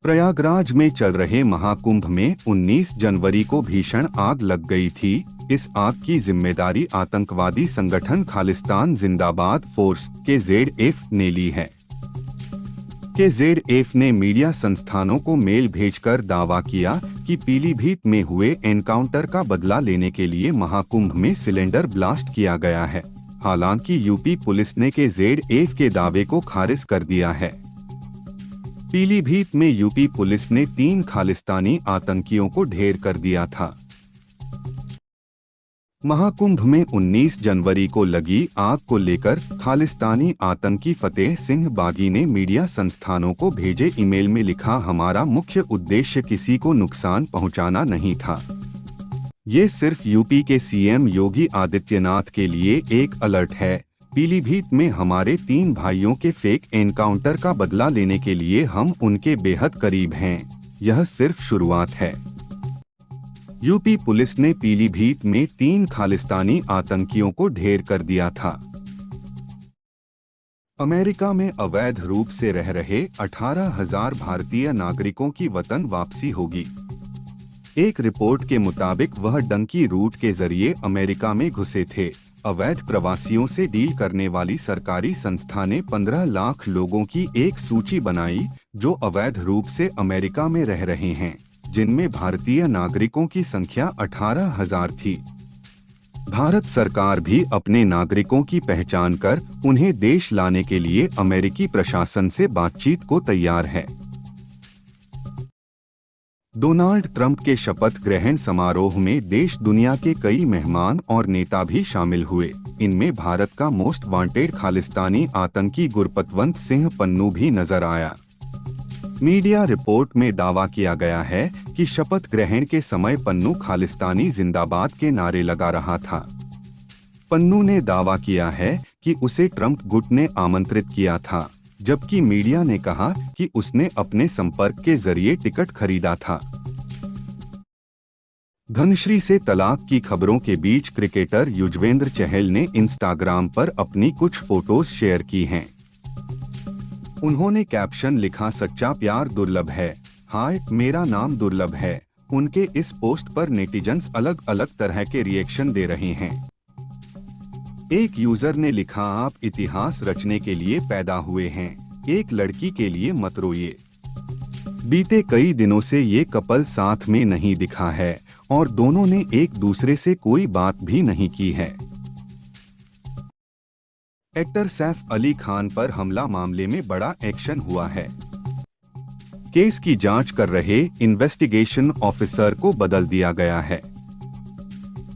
प्रयागराज में चल रहे महाकुंभ में 19 जनवरी को भीषण आग लग गई थी। इस आग की जिम्मेदारी आतंकवादी संगठन खालिस्तान जिंदाबाद फोर्स KZF ने ली है। KZF ने मीडिया संस्थानों को मेल भेजकर दावा किया कि पीलीभीत में हुए एनकाउंटर का बदला लेने के लिए महाकुंभ में सिलेंडर ब्लास्ट किया गया है। हालांकि यूपी पुलिस ने KZF के दावे को खारिज कर दिया है। पीलीभीत में यूपी पुलिस ने 3 खालिस्तानी आतंकियों को ढेर कर दिया था। महाकुंभ में 19 जनवरी को लगी आग को लेकर खालिस्तानी आतंकी फतेह सिंह बागी ने मीडिया संस्थानों को भेजे ईमेल में लिखा, हमारा मुख्य उद्देश्य किसी को नुकसान पहुंचाना नहीं था। ये सिर्फ यूपी के CM योगी आदित्यनाथ के लिए एक अलर्ट है। पीलीभीत में हमारे 3 भाइयों के फेक एनकाउंटर का बदला लेने के लिए हम उनके बेहद करीब हैं। यह सिर्फ शुरुआत है। यूपी पुलिस ने पीलीभीत में 3 खालिस्तानी आतंकियों को ढेर कर दिया था। अमेरिका में अवैध रूप से रह रहे 18,000 भारतीय नागरिकों की वतन वापसी होगी। एक रिपोर्ट के मुताबिक वह डंकी रूट के जरिए अमेरिका में घुसे थे। अवैध प्रवासियों से डील करने वाली सरकारी संस्था ने 15 लाख लोगों की एक सूची बनाई जो अवैध रूप से अमेरिका में रह रहे हैं, जिनमें भारतीय नागरिकों की संख्या 18,000 थी। भारत सरकार भी अपने नागरिकों की पहचान कर उन्हें देश लाने के लिए अमेरिकी प्रशासन से बातचीत को तैयार है। डोनाल्ड ट्रंप के शपथ ग्रहण समारोह में देश दुनिया के कई मेहमान और नेता भी शामिल हुए। इनमें भारत का मोस्ट वांटेड खालिस्तानी आतंकी गुरपतवंत सिंह पन्नू भी नजर आया। मीडिया रिपोर्ट में दावा किया गया है कि शपथ ग्रहण के समय पन्नू खालिस्तानी जिंदाबाद के नारे लगा रहा था। पन्नू ने दावा किया है कि उसे ट्रंप गुट ने आमंत्रित किया था, जबकि मीडिया ने कहा कि उसने अपने संपर्क के जरिए टिकट खरीदा था। धनश्री से तलाक की खबरों के बीच क्रिकेटर युजवेंद्र चहल ने इंस्टाग्राम पर अपनी कुछ फोटोज शेयर की हैं। उन्होंने कैप्शन लिखा, सच्चा प्यार दुर्लभ है, हाय मेरा नाम दुर्लभ है। उनके इस पोस्ट पर नेटिजन्स अलग अलग तरह के रिएक्शन दे रहे हैं। एक यूजर ने लिखा, आप इतिहास रचने के लिए पैदा हुए हैं, एक लड़की के लिए मत रोइए। बीते कई दिनों से ये कपल साथ में नहीं दिखा है और दोनों ने एक दूसरे से कोई बात भी नहीं की है। एक्टर सैफ अली खान पर हमला मामले में बड़ा एक्शन हुआ है। केस की जांच कर रहे इन्वेस्टिगेशन ऑफिसर को बदल दिया गया है।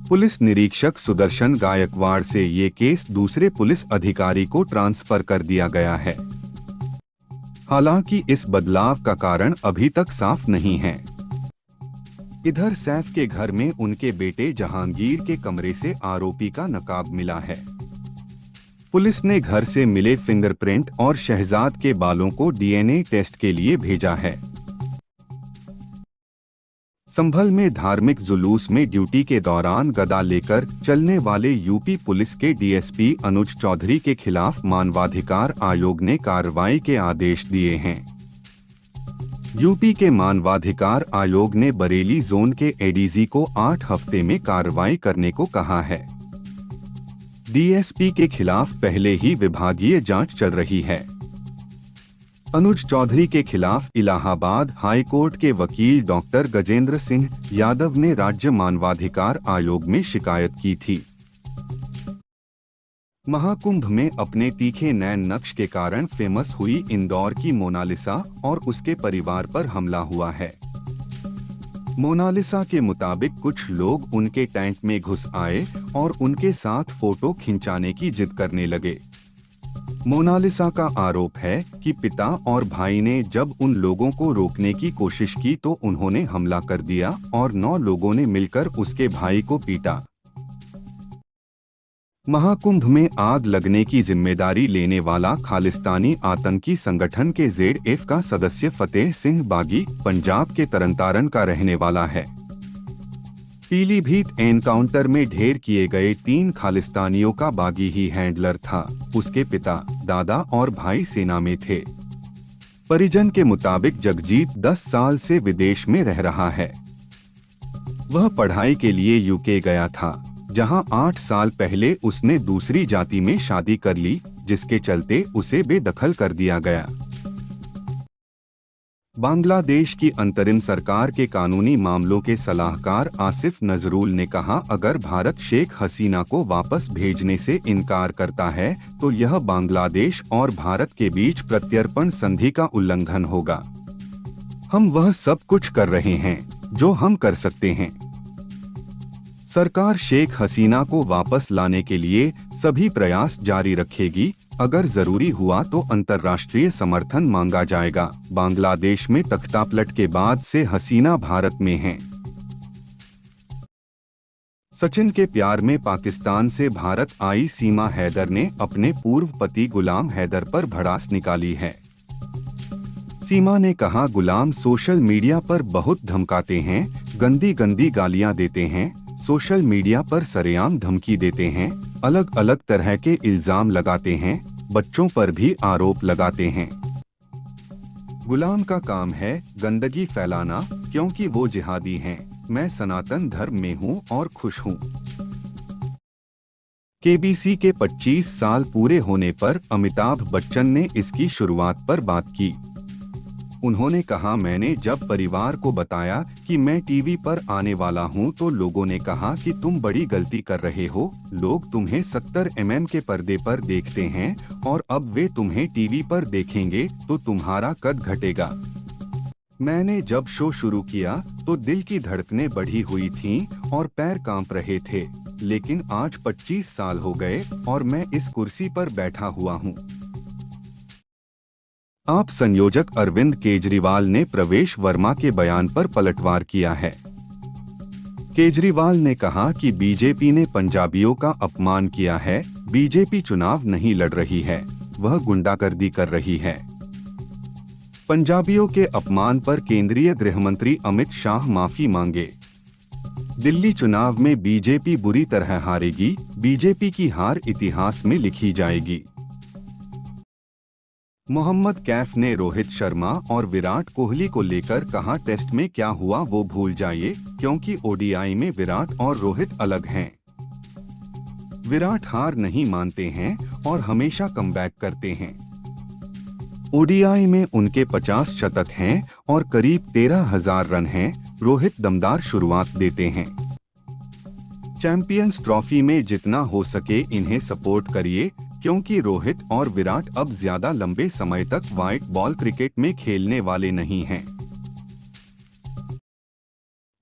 पुलिस निरीक्षक सुदर्शन गायकवाड़ से ये केस दूसरे पुलिस अधिकारी को ट्रांसफर कर दिया गया है। हालांकि इस बदलाव का कारण अभी तक साफ नहीं है। इधर सैफ के घर में उनके बेटे जहांगीर के कमरे से आरोपी का नकाब मिला है। पुलिस ने घर से मिले फिंगरप्रिंट और शहजाद के बालों को DNA टेस्ट के लिए भेजा है। संभल में धार्मिक जुलूस में ड्यूटी के दौरान गदा लेकर चलने वाले यूपी पुलिस के DSP अनुज चौधरी के खिलाफ मानवाधिकार आयोग ने कार्रवाई के आदेश दिए हैं। यूपी के मानवाधिकार आयोग ने बरेली जोन के ADG को 8 हफ्ते में कार्रवाई करने को कहा है। DSP के खिलाफ पहले ही विभागीय जांच चल रही है। अनुज चौधरी के खिलाफ इलाहाबाद हाई कोर्ट के वकील डॉक्टर गजेंद्र सिंह यादव ने राज्य मानवाधिकार आयोग में शिकायत की थी। महाकुंभ में अपने तीखे नैन नक्श के कारण फेमस हुई इंदौर की मोनालिसा और उसके परिवार पर हमला हुआ है। मोनालिसा के मुताबिक कुछ लोग उनके टेंट में घुस आए और उनके साथ फोटो खिंचाने की जिद करने लगे। मोनालिसा का आरोप है कि पिता और भाई ने जब उन लोगों को रोकने की कोशिश की तो उन्होंने हमला कर दिया और 9 लोगों ने मिलकर उसके भाई को पीटा। महाकुंभ में आग लगने की जिम्मेदारी लेने वाला खालिस्तानी आतंकी संगठन KZF का सदस्य फतेह सिंह बागी पंजाब के तरनतारन का रहने वाला है। पीलीभीत एनकाउंटर में ढेर किए गए 3 खालिस्तानियों का बागी ही हैंडलर था। उसके पिता, दादा और भाई सेना में थे। परिजन के मुताबिक जगजीत 10 साल से विदेश में रह रहा है। वह पढ़ाई के लिए यूके गया था, जहां 8 साल पहले उसने दूसरी जाति में शादी कर ली, जिसके चलते उसे बेदखल कर दिया गया। बांग्लादेश की अंतरिम सरकार के कानूनी मामलों के सलाहकार आसिफ नजरुल ने कहा, अगर भारत शेख हसीना को वापस भेजने से इनकार करता है तो यह बांग्लादेश और भारत के बीच प्रत्यर्पण संधि का उल्लंघन होगा। हम वह सब कुछ कर रहे हैं जो हम कर सकते हैं। सरकार शेख हसीना को वापस लाने के लिए सभी प्रयास जारी रखेगी। अगर जरूरी हुआ तो अंतर्राष्ट्रीय समर्थन मांगा जाएगा। बांग्लादेश में तख्तापलट के बाद से हसीना भारत में हैं। सचिन के प्यार में पाकिस्तान से भारत आई सीमा हैदर ने अपने पूर्व पति गुलाम हैदर पर भड़ास निकाली है। सीमा ने कहा, गुलाम सोशल मीडिया पर बहुत धमकाते हैं, गंदी गंदी गालियां देते हैं, सोशल मीडिया पर सरेआम धमकी देते हैं, अलग अलग तरह के इल्जाम लगाते हैं, बच्चों पर भी आरोप लगाते हैं। गुलाम का काम है गंदगी फैलाना, क्योंकि वो जिहादी हैं। मैं सनातन धर्म में हूँ और खुश हूँ। केबीसी के 25 साल पूरे होने पर अमिताभ बच्चन ने इसकी शुरुआत पर बात की। उन्होंने कहा, मैंने जब परिवार को बताया कि मैं टीवी पर आने वाला हूं तो लोगों ने कहा कि तुम बड़ी गलती कर रहे हो। लोग तुम्हें 70 mm के पर्दे पर देखते हैं और अब वे तुम्हें टीवी पर देखेंगे तो तुम्हारा कद घटेगा। मैंने जब शो शुरू किया तो दिल की धड़कनें बढ़ी हुई थीं और पैर कांप रहे थे, लेकिन आज 25 साल हो गए और मैं इस कुर्सी पर बैठा हुआ हूँ। आप संयोजक अरविंद केजरीवाल ने प्रवेश वर्मा के बयान पर पलटवार किया है। केजरीवाल ने कहा कि बीजेपी ने पंजाबियों का अपमान किया है। बीजेपी चुनाव नहीं लड़ रही है, वह गुंडागर्दी कर रही है। पंजाबियों के अपमान पर केंद्रीय गृह मंत्री अमित शाह माफी मांगे। दिल्ली चुनाव में बीजेपी बुरी तरह हारेगी। बीजेपी की हार इतिहास में लिखी जाएगी। मोहम्मद कैफ ने रोहित शर्मा और विराट कोहली को लेकर कहा, टेस्ट में क्या हुआ वो भूल जाइए, क्योंकि ओडीआई में विराट और रोहित अलग हैं। विराट हार नहीं मानते हैं और हमेशा कमबैक करते हैं। ओडीआई में उनके 50 शतक हैं और करीब 13,000 रन हैं। रोहित दमदार शुरुआत देते हैं। चैंपियंस ट्रॉफी में जितना हो सके इन्हें सपोर्ट करिए, क्योंकि रोहित और विराट अब ज्यादा लंबे समय तक व्हाइट बॉल क्रिकेट में खेलने वाले नहीं हैं।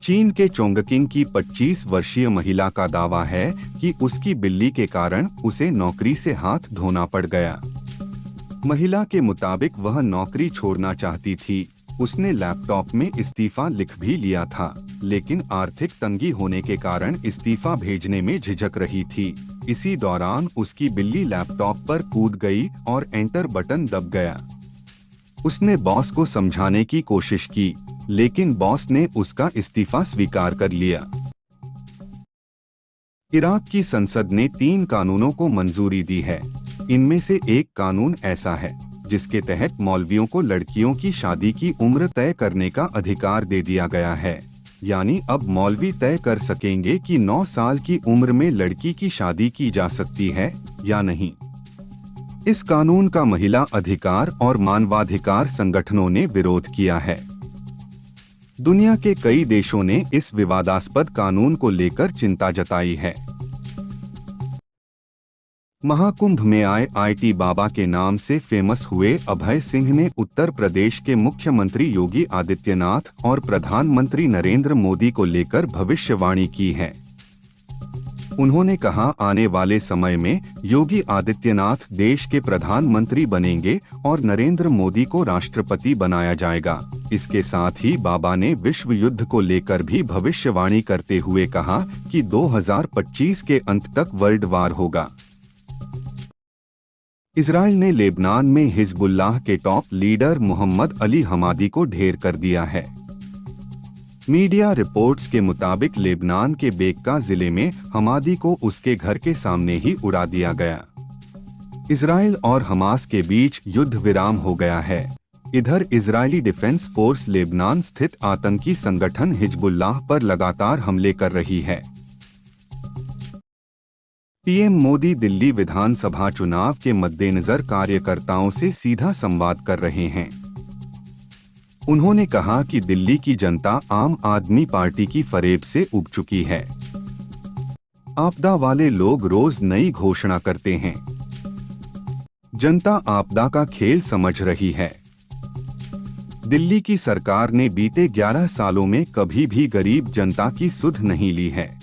चीन के चोंगकिंग की 25 वर्षीय महिला का दावा है कि उसकी बिल्ली के कारण उसे नौकरी से हाथ धोना पड़ गया। महिला के मुताबिक वह नौकरी छोड़ना चाहती थी। उसने लैपटॉप में इस्तीफा लिख भी लिया था, लेकिन आर्थिक तंगी होने के कारण इस्तीफा भेजने में झिझक रही थी। इसी दौरान उसकी बिल्ली लैपटॉप पर कूद गई और एंटर बटन दब गया। उसने बॉस को समझाने की कोशिश की, लेकिन बॉस ने उसका इस्तीफा स्वीकार कर लिया। इराक की संसद ने 3 कानूनों को मंजूरी दी है। इनमें से एक कानून ऐसा है जिसके तहत मौलवियों को लड़कियों की शादी की उम्र तय करने का अधिकार दे दिया गया है। यानी अब मौलवी तय कर सकेंगे कि 9 साल की उम्र में लड़की की शादी की जा सकती है या नहीं। इस कानून का महिला अधिकार और मानवाधिकार संगठनों ने विरोध किया है। दुनिया के कई देशों ने इस विवादास्पद कानून को लेकर चिंता जताई है। महाकुंभ में आए आईटी बाबा के नाम से फेमस हुए अभय सिंह ने उत्तर प्रदेश के मुख्यमंत्री योगी आदित्यनाथ और प्रधानमंत्री नरेंद्र मोदी को लेकर भविष्यवाणी की है। उन्होंने कहा, आने वाले समय में योगी आदित्यनाथ देश के प्रधानमंत्री बनेंगे और नरेंद्र मोदी को राष्ट्रपति बनाया जाएगा। इसके साथ ही बाबा ने विश्व युद्ध को लेकर भी भविष्यवाणी करते हुए कहा कि 2025 के अंत तक वर्ल्ड वार होगा। इजराइल ने लेबनान में हिजबुल्लाह के टॉप लीडर मोहम्मद अली हमादी को ढेर कर दिया है। मीडिया रिपोर्ट्स के मुताबिक लेबनान के बेक्का जिले में हमादी को उसके घर के सामने ही उड़ा दिया गया। इजराइल और हमास के बीच युद्ध विराम हो गया है। इधर इजरायली डिफेंस फोर्स लेबनान स्थित आतंकी संगठन हिजबुल्लाह पर लगातार हमले कर रही है। पीएम मोदी दिल्ली विधानसभा चुनाव के मद्देनजर कार्यकर्ताओं से सीधा संवाद कर रहे हैं। उन्होंने कहा कि दिल्ली की जनता आम आदमी पार्टी की फरेब से उब चुकी है। आपदा वाले लोग रोज नई घोषणा करते हैं। जनता आपदा का खेल समझ रही है। दिल्ली की सरकार ने बीते 11 सालों में कभी भी गरीब जनता की सुध नहीं ली है।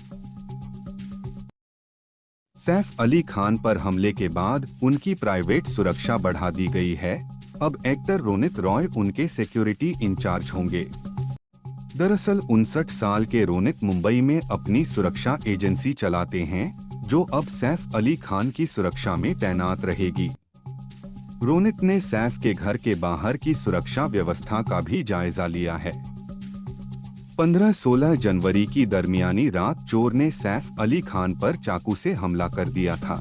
सैफ अली खान पर हमले के बाद उनकी प्राइवेट सुरक्षा बढ़ा दी गई है। अब एक्टर रोनित रॉय उनके सिक्योरिटी इंचार्ज होंगे। दरअसल 59 साल के रोनित मुंबई में अपनी सुरक्षा एजेंसी चलाते हैं, जो अब सैफ अली खान की सुरक्षा में तैनात रहेगी। रोनित ने सैफ के घर के बाहर की सुरक्षा व्यवस्था का भी जायजा लिया है। 15-16 जनवरी की दरमियानी रात चोर ने सैफ अली खान पर चाकू से हमला कर दिया था।